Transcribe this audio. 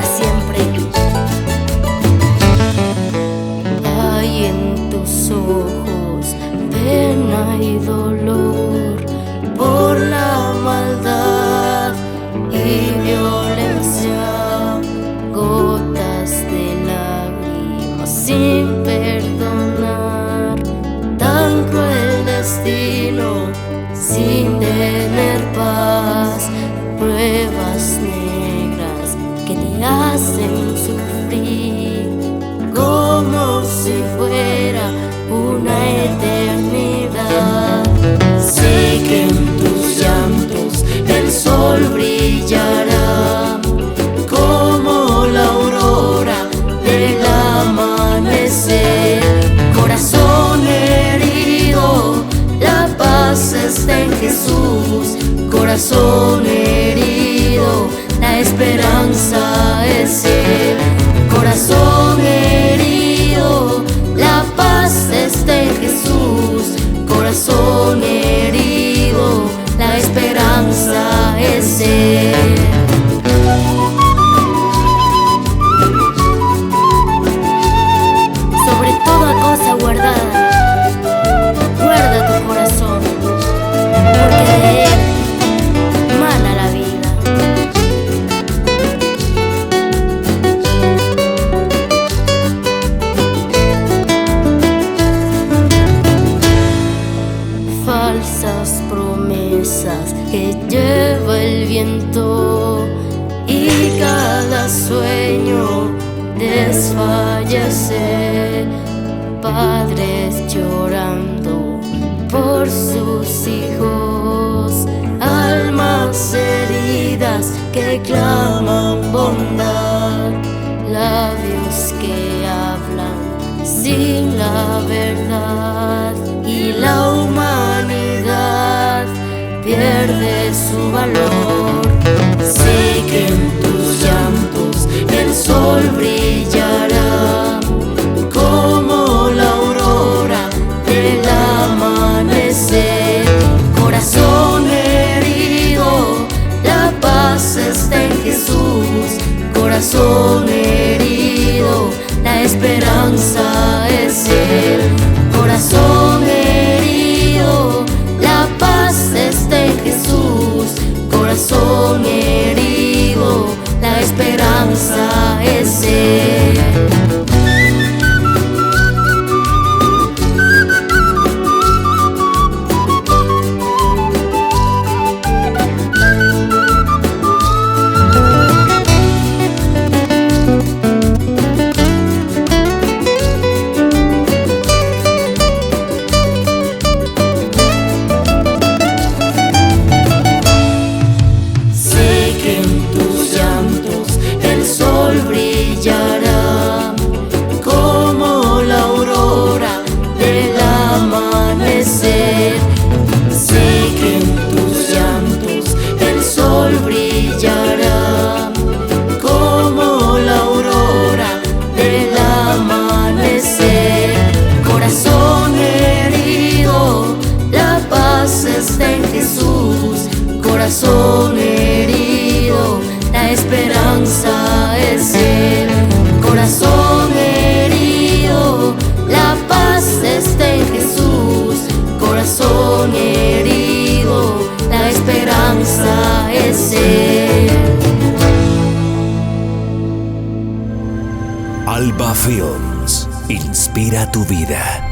para siempre. Hay en tus ojos pena y dolor por la maldad y violencia, gotas de lágrimas sin perdonar, tan cruel destino sin tener paz, pruebas negras que te hacen sufrir como si fuera una eternidad. Sé que en tus llantos el sol brillará como la aurora del amanecer. Corazón herido, la paz está en Jesús. Corazón herido, la esperanza es Él. Corazón herido, la paz está en Jesús. Corazón herido, la esperanza es Él. Sobre toda cosa guardada, guarda tu corazón, porque de él mana la vida. Falsas promesas que lleva el viento y cada sueño desfallece. Padres llorando por sus hijos, almas heridas que claman bondad, labios que hablan sin la verdad, y la humanidad pierde su valor. Sé que en tus llantos el sol brillará como la aurora del amanecer. Corazón herido, la paz está en Jesús. Corazón herido, la esperanza es Él. Corazón herido, la paz está en Jesús. Corazón herido, la esperanza es Él. Brillará como la aurora del amanecer. Sé que en tus llantos el sol brillará como la aurora del amanecer. Corazón herido, la paz está en Jesús. Corazón herido, la esperanza es Él. Corazón herido, la paz está en Jesús. Corazón herido, la esperanza es Él. Alba Films inspira tu vida.